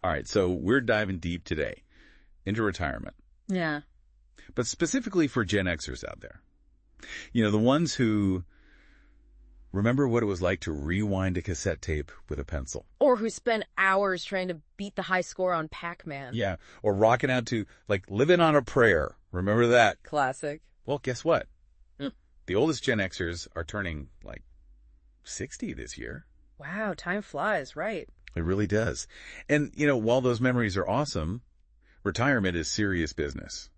All right, so we're diving deep today into retirement, Yeah. but specifically for Gen Xers out there. The ones who remember what it was like to rewind a cassette tape with a pencil. Or who spend hours trying to beat the high score on Pac-Man. Yeah, or rocking out to, Living on a Prayer. Remember that? Classic. Well, guess what? The oldest Gen Xers are turning, 60 this year. Wow, time flies, right? It really does. And, while those memories are awesome, retirement is serious business.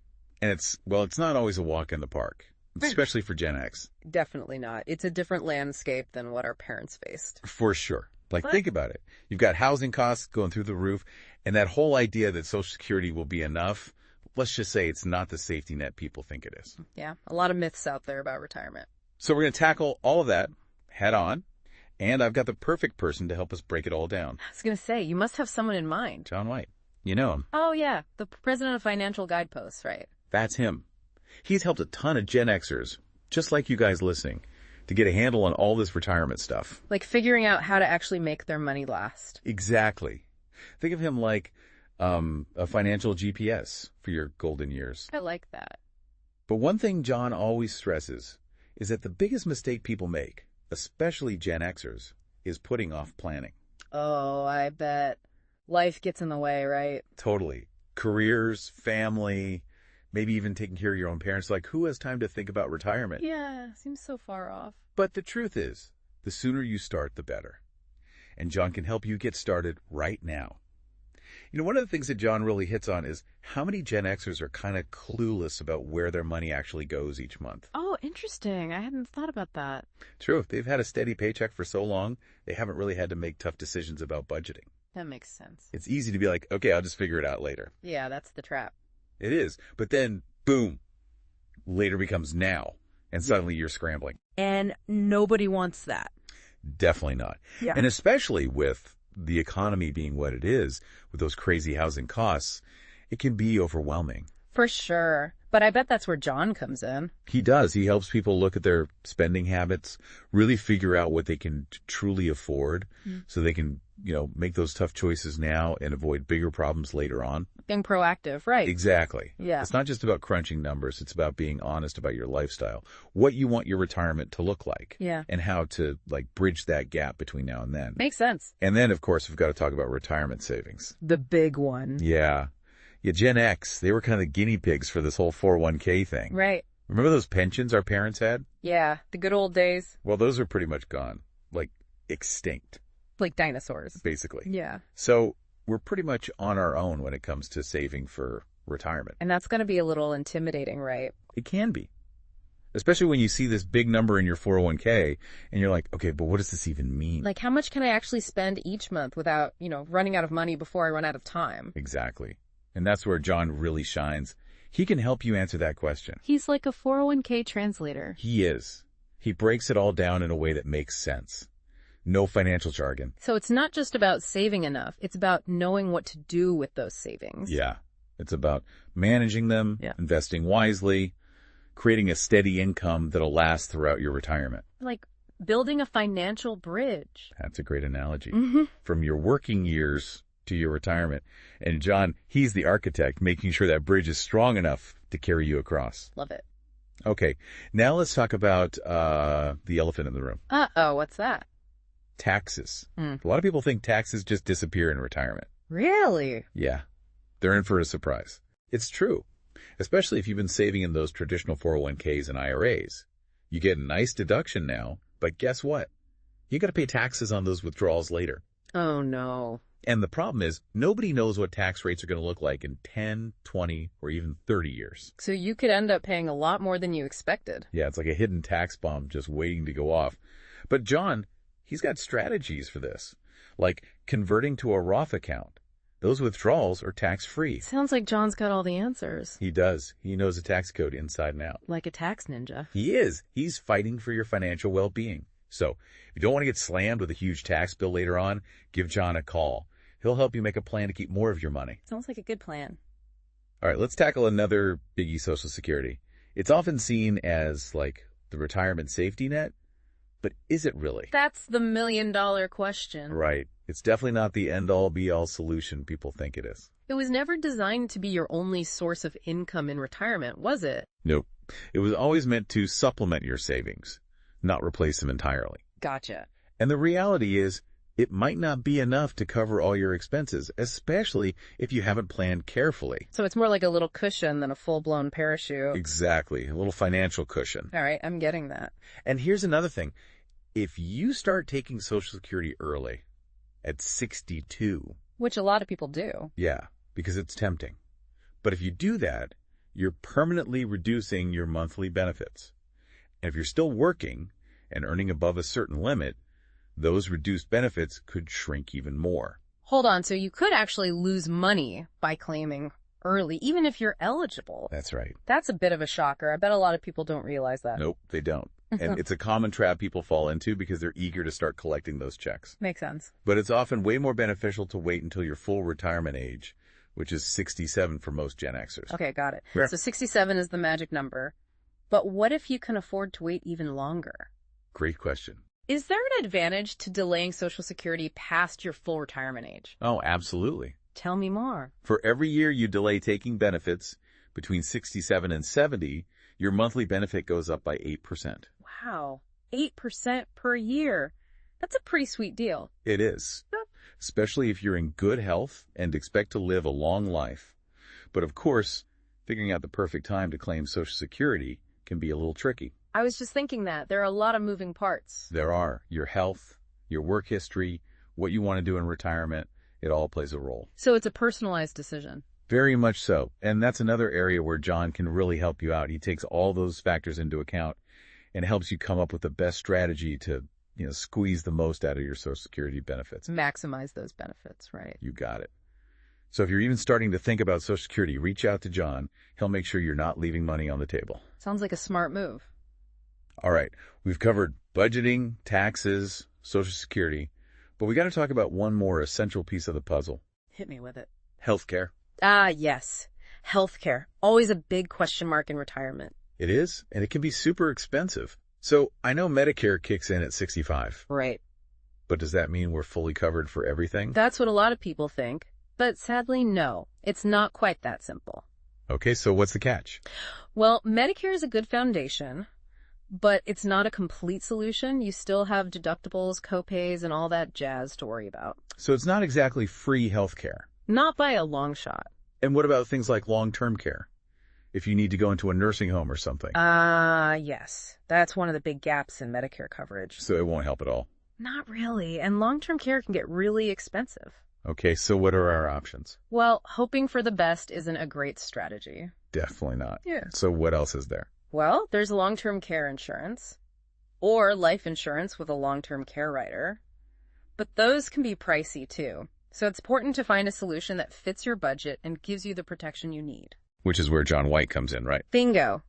And it's not always a walk in the park, especially for Gen X. Definitely not. It's a different landscape than what our parents faced. For sure. Think about it. You've got housing costs going through the roof, and that whole idea that Social Security will be enough, let's just say it's not the safety net people think it is. Yeah, a lot of myths out there about retirement. So we're going to tackle all of that head on, and I've got the perfect person to help us break it all down. I was going to say, you must have someone in mind. John White. You know him. Oh, yeah, the president of Financial Guideposts, right? That's him. He's helped a ton of Gen Xers, just like you guys listening, to get a handle on all this retirement stuff. Like figuring out how to actually make their money last. Exactly. Think of him like a financial GPS for your golden years. I like that. But one thing John always stresses is that the biggest mistake people make, especially Gen Xers, is putting off planning. Oh, I bet. Life gets in the way, right? Totally. Careers, family, maybe even taking care of your own parents. Who has time to think about retirement? Yeah, seems so far off. But the truth is, the sooner you start, the better. And John can help you get started right now. One of the things that John really hits on is how many Gen Xers are kind of clueless about where their money actually goes each month. Oh, interesting. I hadn't thought about that. True. If they've had a steady paycheck for so long, they haven't really had to make tough decisions about budgeting. That makes sense. It's easy to be like, okay, I'll just figure it out later. Yeah, that's the trap. It is. But then, boom, later becomes now, and suddenly you're scrambling. And nobody wants that. Definitely not. Yeah. And especially with the economy being what it is, with those crazy housing costs, it can be overwhelming. For sure. But I bet that's where John comes in. He does. He helps people look at their spending habits, really figure out what they can truly afford so they can, make those tough choices now and avoid bigger problems later on. Being proactive, right? Exactly. Yeah. It's not just about crunching numbers. It's about being honest about your lifestyle, what you want your retirement to look like. Yeah. And how to, bridge that gap between now and then. Makes sense. And then, of course, we've got to talk about retirement savings. The big one. Yeah. Yeah, Gen X, they were kind of the guinea pigs for this whole 401k thing. Right. Remember those pensions our parents had? Yeah, the good old days. Well, those are pretty much gone. Extinct. Like dinosaurs. Basically. Yeah. So we're pretty much on our own when it comes to saving for retirement. And that's going to be a little intimidating, right? It can be. Especially when you see this big number in your 401k and you're like, okay, but what does this even mean? How much can I actually spend each month without, running out of money before I run out of time? Exactly. And that's where John really shines. He can help you answer that question. He's like a 401k translator. He is. He breaks it all down in a way that makes sense. No financial jargon. So it's not just about saving enough. It's about knowing what to do with those savings. Yeah. It's about managing them, investing wisely, creating a steady income that'll last throughout your retirement. Like building a financial bridge. That's a great analogy. Mm-hmm. From your working years to your retirement. And John, he's the architect, making sure that bridge is strong enough to carry you across. Love it. Okay, now let's talk about the elephant in the room. Uh-oh, what's that? Taxes. A lot of people think taxes just disappear in retirement. Really? Yeah, they're in for a surprise. It's true, especially if you've been saving in those traditional 401ks and IRAs. You get a nice deduction now, but guess what? You got to pay taxes on those withdrawals later. Oh, no. And the problem is, nobody knows what tax rates are going to look like in 10, 20, or even 30 years. So you could end up paying a lot more than you expected. Yeah, it's like a hidden tax bomb just waiting to go off. But John, he's got strategies for this, like converting to a Roth account. Those withdrawals are tax-free. Sounds like John's got all the answers. He does. He knows the tax code inside and out. Like a tax ninja. He is. He's fighting for your financial well-being. So if you don't want to get slammed with a huge tax bill later on, give John a call. He'll help you make a plan to keep more of your money. Sounds like a good plan. All right, let's tackle another biggie, Social Security. It's often seen as the retirement safety net, but is it really? That's the million-dollar question. Right. It's definitely not the end-all be-all solution people think it is. It was never designed to be your only source of income in retirement, was it? Nope. It was always meant to supplement your savings, not replace them entirely. Gotcha. And the reality is, it might not be enough to cover all your expenses, especially if you haven't planned carefully. So it's more like a little cushion than a full-blown parachute. Exactly. A little financial cushion. All right, I'm getting that. And here's another thing. If you start taking Social Security early, at 62, Which a lot of people do. yeah, because it's tempting. But if you do that, you're permanently reducing your monthly benefits. And if you're still working and earning above a certain limit, those reduced benefits could shrink even more. Hold on, so you could actually lose money by claiming early, even if you're eligible. That's right. That's a bit of a shocker. I bet a lot of people don't realize that. Nope, they don't. And it's a common trap people fall into because they're eager to start collecting those checks. Makes sense. But it's often way more beneficial to wait until your full retirement age, which is 67 for most Gen Xers. Okay, got it. Yeah. So 67 is the magic number. But what if you can afford to wait even longer? Great question. Is there an advantage to delaying Social Security past your full retirement age? Oh, absolutely. Tell me more. For every year you delay taking benefits between 67 and 70, your monthly benefit goes up by 8%. Wow, 8% per year. That's a pretty sweet deal. It is, especially if you're in good health and expect to live a long life. But of course, figuring out the perfect time to claim Social Security can be a little tricky. I was just thinking that. There are a lot of moving parts. There are. Your health, your work history, what you want to do in retirement, it all plays a role. So it's a personalized decision. Very much so. And that's another area where John can really help you out. He takes all those factors into account and helps you come up with the best strategy to, squeeze the most out of your Social Security benefits. Maximize those benefits, right? You got it. So if you're even starting to think about Social Security, reach out to John. He'll make sure you're not leaving money on the table. Sounds like a smart move. All right. We've covered budgeting, taxes, Social Security, but we got to talk about one more essential piece of the puzzle. Hit me with it. Healthcare. Ah, yes. Healthcare. Always a big question mark in retirement. It is, and it can be super expensive. So I know Medicare kicks in at 65, Right. but does that mean we're fully covered for everything? That's what a lot of people think. But sadly, no. It's not quite that simple. Okay, so what's the catch? Well, Medicare is a good foundation, but it's not a complete solution. You still have deductibles, copays, and all that jazz to worry about. So it's not exactly free healthcare. Not by a long shot. And what about things like long-term care? If you need to go into a nursing home or something. Yes. That's one of the big gaps in Medicare coverage. So it won't help at all. Not really. And long-term care can get really expensive. Okay, so what are our options? Well, hoping for the best isn't a great strategy. Definitely not. Yeah. So what else is there? Well, there's long-term care insurance or life insurance with a long-term care rider. But those can be pricey too. So it's important to find a solution that fits your budget and gives you the protection you need. Which is where John White comes in, right? Bingo.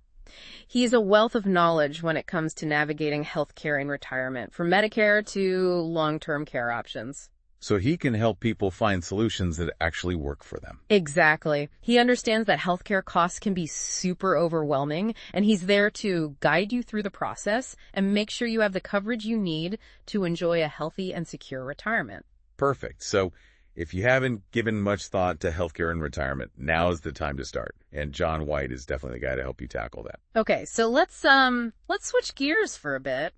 He's a wealth of knowledge when it comes to navigating healthcare in retirement, from Medicare to long-term care options. So he can help people find solutions that actually work for them. Exactly. He understands that healthcare costs can be super overwhelming, and he's there to guide you through the process and make sure you have the coverage you need to enjoy a healthy and secure retirement. Perfect. So if you haven't given much thought to healthcare in retirement, now is the time to start. And John White is definitely the guy to help you tackle that. Okay, so let's switch gears for a bit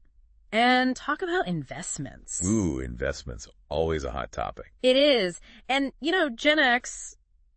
and talk about investments. Ooh, investments. Always a hot topic. It is. And, Gen X,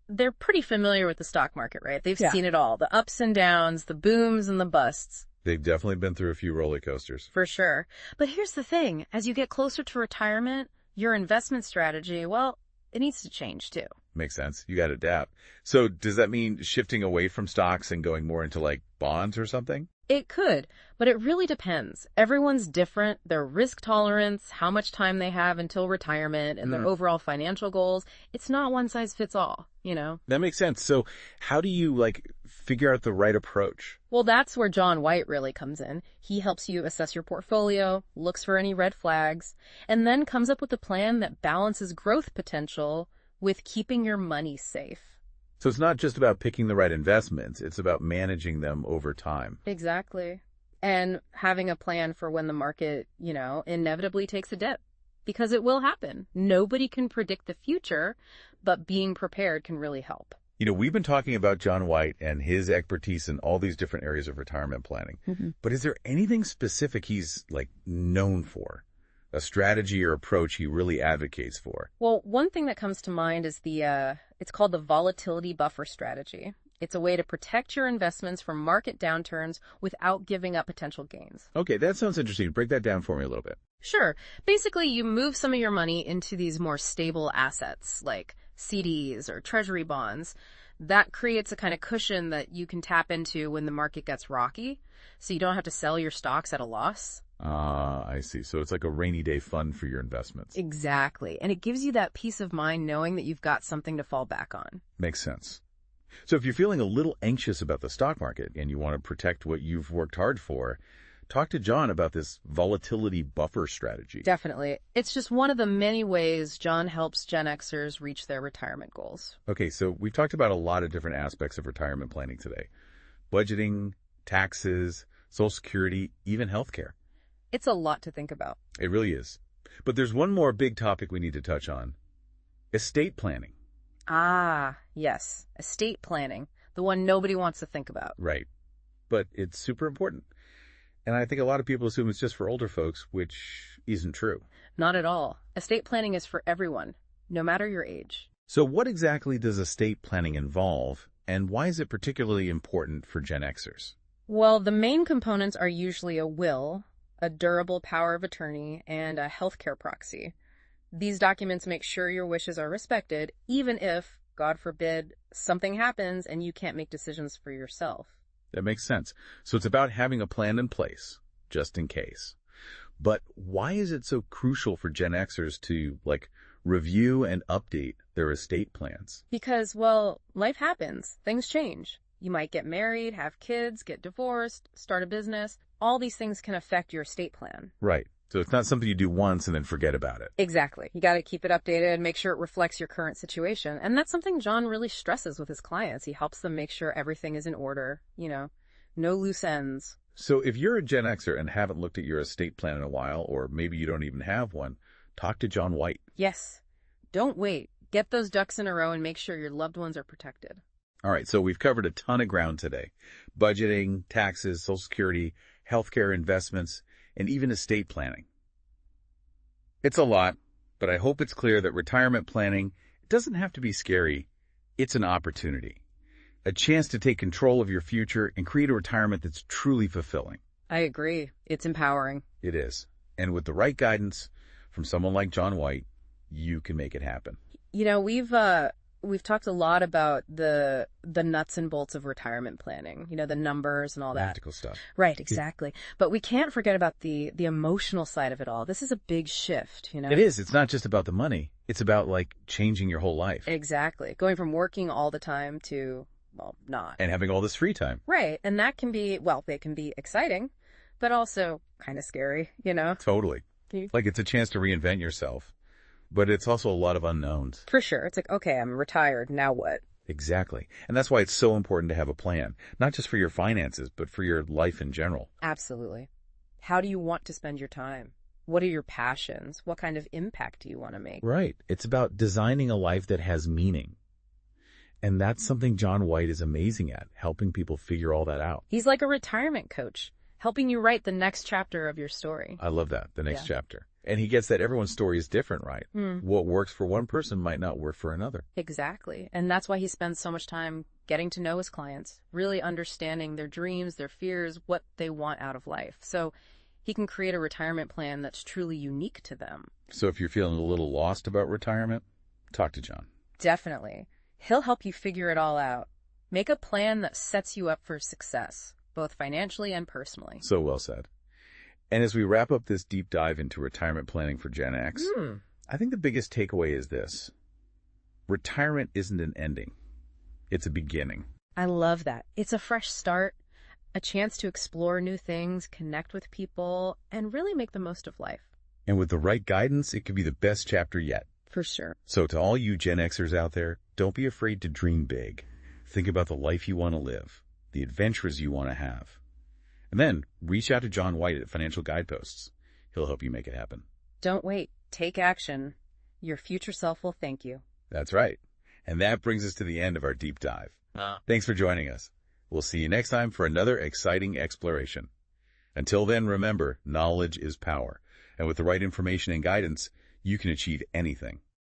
they're pretty familiar with the stock market, right? They've seen it all. The ups and downs, the booms and the busts. They've definitely been through a few roller coasters. For sure. But here's the thing. As you get closer to retirement, your investment strategy, well, it needs to change too. Makes sense. You got to adapt. So does that mean shifting away from stocks and going more into like bonds or something? It could, but it really depends. Everyone's different. Their risk tolerance, how much time they have until retirement, and their overall financial goals. It's not one size fits all, That makes sense. So how do you figure out the right approach? Well, that's where John White really comes in. He helps you assess your portfolio, looks for any red flags, and then comes up with a plan that balances growth potential with keeping your money safe. So it's not just about picking the right investments. It's about managing them over time. Exactly. And having a plan for when the market, inevitably takes a dip. because it will happen. Nobody can predict the future, but being prepared can really help. We've been talking about John White and his expertise in all these different areas of retirement planning. But is there anything specific he's known for? A strategy or approach he really advocates for? Well, one thing that comes to mind is it's called the volatility buffer strategy. It's a way to protect your investments from market downturns without giving up potential gains. Okay, that sounds interesting. Break that down for me a little bit. Sure. Basically, you move some of your money into these more stable assets like CDs or treasury bonds. That creates a kind of cushion that you can tap into when the market gets rocky, so you don't have to sell your stocks at a loss. I see. So it's like a rainy day fund for your investments. Exactly. And it gives you that peace of mind knowing that you've got something to fall back on. Makes sense. So if you're feeling a little anxious about the stock market and you want to protect what you've worked hard for, talk to John about this volatility buffer strategy. Definitely. It's just one of the many ways John helps Gen Xers reach their retirement goals. Okay, so we've talked about a lot of different aspects of retirement planning today. Budgeting, taxes, Social Security, even healthcare. It's a lot to think about. It really is. But there's one more big topic we need to touch on. Estate planning. Ah, yes. Estate planning. The one nobody wants to think about. Right. But it's super important. And I think a lot of people assume it's just for older folks, which isn't true. Not at all. Estate planning is for everyone, no matter your age. So what exactly does estate planning involve, and why is it particularly important for Gen Xers? Well, the main components are usually a will, a durable power of attorney, and a healthcare proxy. These documents make sure your wishes are respected, even if, God forbid, something happens and you can't make decisions for yourself. That makes sense. So it's about having a plan in place, just in case. But why is it so crucial for Gen Xers to, review and update their estate plans? Because, well, life happens. Things change. You might get married, have kids, get divorced, start a business. All these things can affect your estate plan. Right. So it's not something you do once and then forget about it. Exactly. You got to keep it updated and make sure it reflects your current situation. And that's something John really stresses with his clients. He helps them make sure everything is in order, no loose ends. So if you're a Gen Xer and haven't looked at your estate plan in a while, or maybe you don't even have one, talk to John White. Yes. Don't wait. Get those ducks in a row and make sure your loved ones are protected. All right, so we've covered a ton of ground today. Budgeting, taxes, Social Security, healthcare, investments, and even estate planning. It's a lot, but I hope it's clear that retirement planning doesn't have to be scary. It's an opportunity. A chance to take control of your future and create a retirement that's truly fulfilling. I agree. It's empowering. It is. And with the right guidance from someone like John White, you can make it happen. We've talked a lot about the nuts and bolts of retirement planning, the numbers and all that. Practical stuff. Right, exactly. But we can't forget about the emotional side of it all. This is a big shift, It is. It's not just about the money. It's about, changing your whole life. Exactly. Going from working all the time to, not. And having all this free time. Right. And that can be, they can be exciting, but also kind of scary, Totally. It's a chance to reinvent yourself. But it's also a lot of unknowns. For sure. It's okay, I'm retired. Now what? Exactly. And that's why it's so important to have a plan, not just for your finances, but for your life in general. Absolutely. How do you want to spend your time? What are your passions? What kind of impact do you want to make? Right. It's about designing a life that has meaning. And that's something John White is amazing at, helping people figure all that out. He's like a retirement coach, helping you write the next chapter of your story. I love that, the next chapter. And he gets that everyone's story is different, right? What works for one person might not work for another. Exactly. And that's why he spends so much time getting to know his clients, really understanding their dreams, their fears, what they want out of life. So he can create a retirement plan that's truly unique to them. So if you're feeling a little lost about retirement, talk to John. Definitely. He'll help you figure it all out. Make a plan that sets you up for success, both financially and personally. So well said. And as we wrap up this deep dive into retirement planning for Gen X, I think the biggest takeaway is this. Retirement isn't an ending. It's a beginning. I love that. It's a fresh start, a chance to explore new things, connect with people, and really make the most of life. And with the right guidance, it could be the best chapter yet. For sure. So to all you Gen Xers out there, don't be afraid to dream big. Think about the life you want to live, the adventures you want to have. And then reach out to John White at Financial Guideposts. He'll help you make it happen. Don't wait. Take action. Your future self will thank you. That's right. And that brings us to the end of our deep dive. Thanks for joining us. We'll see you next time for another exciting exploration. Until then, remember, knowledge is power. And with the right information and guidance, you can achieve anything.